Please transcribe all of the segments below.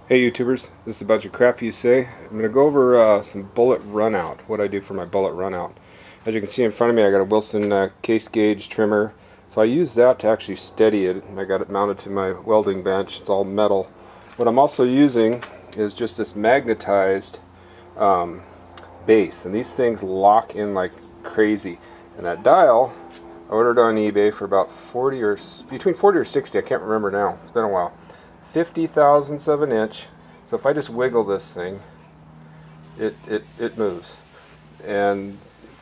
Hey YouTubers, this is a bunch of crap you say. I'm going to go over some bullet runout, what I do for my bullet runout. As you can see in front of me, I got a Wilson case gauge trimmer. So I use that to actually steady it, and I got it mounted to my welding bench. It's all metal. What I'm also using is just this magnetized base, and these things lock in like crazy. And that dial, I ordered on eBay for about 40 or between 40 or 60, I can't remember now. It's been a while. 50 thousandths of an inch. So if I just wiggle this thing, it moves. And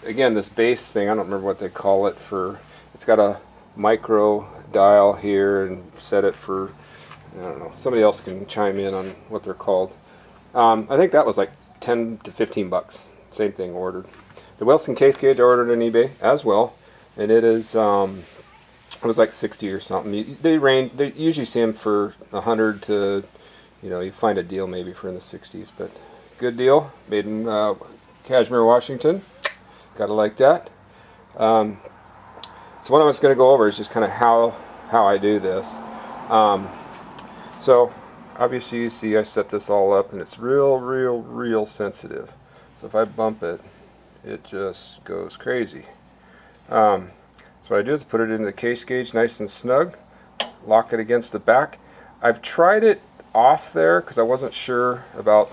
again, this base thing, I don't remember what they call it for. It's got a micro dial here and set it for, I don't know, somebody else can chime in on what they're called. I think that was like 10 to 15 bucks. Same thing ordered. The Wilson case gauge I ordered on eBay as well, and it is it was like 60 or something. They usually see them for 100 to, you find a deal maybe for in the 60s, but good deal. Made in Kashmir, Washington. Gotta like that. So what I was going to go over is just kind of how I do this. So obviously you see I set this all up, and it's real sensitive. So if I bump it, it just goes crazy. So what I do is put it in the case gauge nice and snug, lock it against the back. I've tried it off there because I wasn't sure about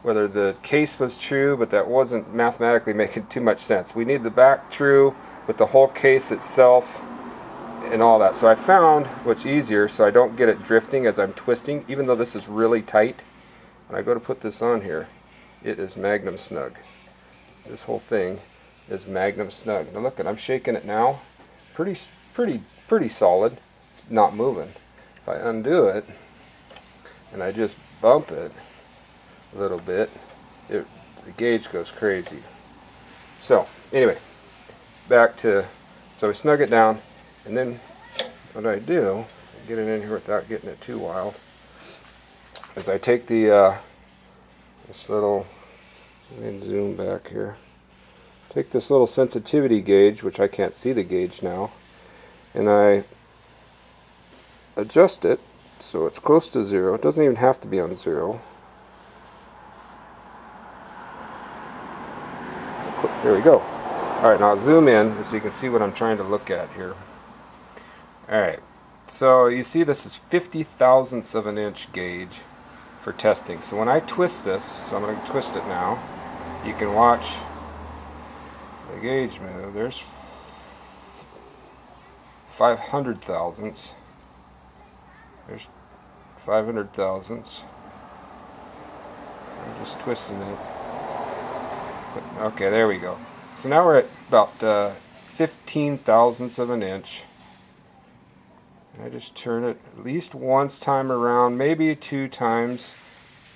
whether the case was true, but that wasn't mathematically making too much sense. We need the back true with the whole case itself and all that. So I found what's easier so I don't get it drifting as I'm twisting, even though this is really tight. When I go to put this on here, it is Magnum snug. This whole thing is Magnum snug. Now look, I'm shaking it now. Pretty solid. It's not moving. If I undo it and I just bump it a little bit, the gauge goes crazy. So anyway, so we snug it down, and then what I do, get it in here without getting it too wild, is I take the this little, let me zoom back here. Take this little sensitivity gauge, which I can't see the gauge now, and I adjust it so it's close to 0. It doesn't even have to be on 0. There we go. Alright, now I'll zoom in so you can see what I'm trying to look at here. Alright, so you see this is 50 thousandths of an inch gauge for testing. So when I twist this, so I'm going to twist it now, you can watch the gauge move. There's 500 thousandths. There's 500 thousandths. I'm just twisting it. Okay, there we go. So now we're at about 15 thousandths of an inch. I just turn it at least once time around, maybe 2 times,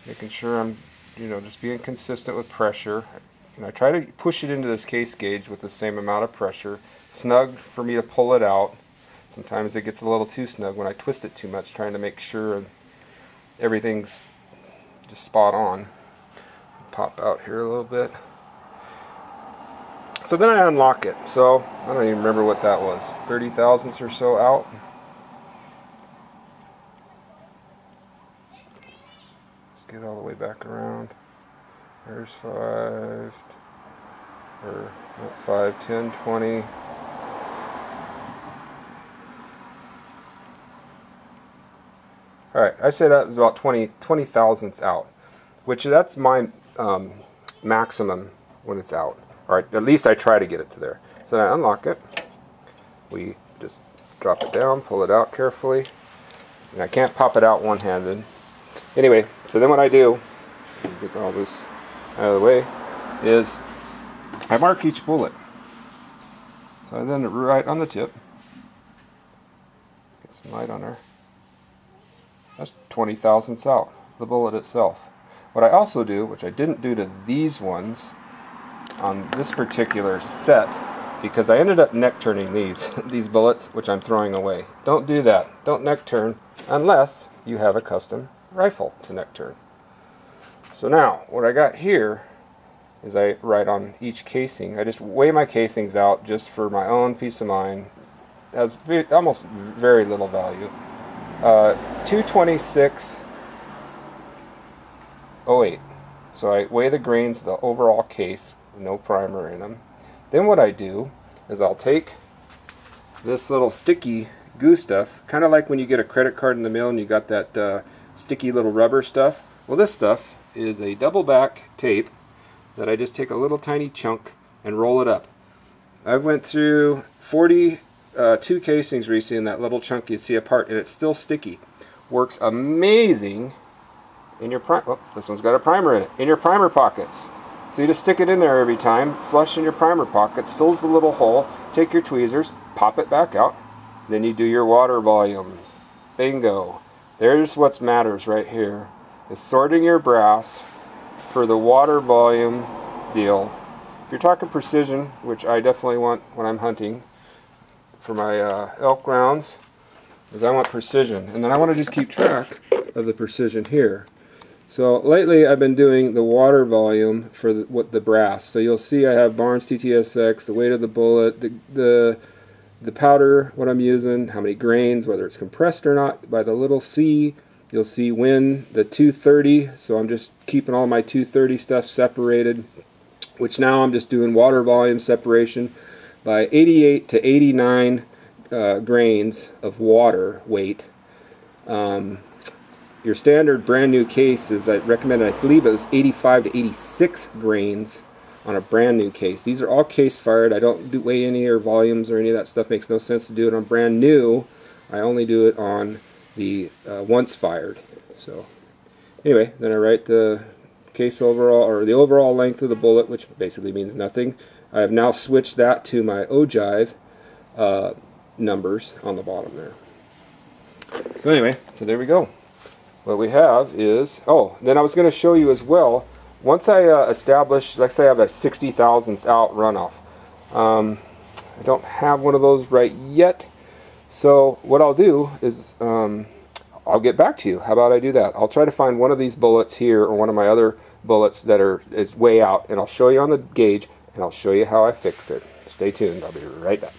making sure I'm, just being consistent with pressure. I try to push it into this case gauge with the same amount of pressure. Snug for me to pull it out. Sometimes it gets a little too snug when I twist it too much, trying to make sure everything's just spot on. Pop out here a little bit. So then I unlock it. So I don't even remember what that was. 30 thousandths or so out. Let's get all the way back around. There's 5, or not 5, 10, 20. Alright, I say that was about 20 thousandths out, which that's my maximum when it's out. Alright, at least I try to get it to there. So then I unlock it. We just drop it down, pull it out carefully. And I can't pop it out one-handed. Anyway, so then what I do, get all this out of the way, is I mark each bullet. So then right on the tip, get some light on there. That's 20 thousandths out, the bullet itself. What I also do, which I didn't do to these ones on this particular set, because I ended up neck turning these bullets, which I'm throwing away. Don't do that. Don't neck turn unless you have a custom rifle to neck turn. So now, what I got here is I write on each casing. I just weigh my casings out just for my own peace of mind. It has almost very little value. 226 .08. So I weigh the grains of the overall case with no primer in them. Then what I do is I'll take this little sticky goo stuff, kind of like when you get a credit card in the mail and you got that sticky little rubber stuff. Well, this stuff is a double back tape that I just take a little tiny chunk and roll it up. I went through 42 casings recently in that little chunk you see apart, and it's still sticky. Works amazing in your this one's got a primer in it, in your primer pockets. So you just stick it in there every time, flush in your primer pockets, fills the little hole, take your tweezers, pop it back out, then you do your water volume. Bingo. There's what matters right here, is sorting your brass for the water volume deal. If you're talking precision, which I definitely want when I'm hunting for my elk rounds, is I want precision. And then I want to just keep track of the precision here. So lately I've been doing the water volume for the brass. So you'll see I have Barnes TTSX, the weight of the bullet, the powder, what I'm using, how many grains, whether it's compressed or not, by the little C. You'll see when the 230, so I'm just keeping all my 230 stuff separated, which now I'm just doing water volume separation by 88 to 89 grains of water weight. Your standard brand new case is, I recommend, I believe it was 85 to 86 grains on a brand new case. These are all case fired. I don't weigh any or volumes or any of that stuff. Makes no sense to do it on brand new. I only do it on the once fired. So anyway, then I write the case overall, or the overall length of the bullet, which basically means nothing. I have now switched that to my ogive numbers on the bottom there. So anyway, so there we go. What we have is, oh, then I was going to show you as well, once I establish, let's say I have a 60 thousandths out runoff. I don't have one of those right yet. So what I'll do is I'll get back to you. How about I do that? I'll try to find one of these bullets here or one of my other bullets that is way out, and I'll show you on the gauge, and I'll show you how I fix it. Stay tuned. I'll be right back.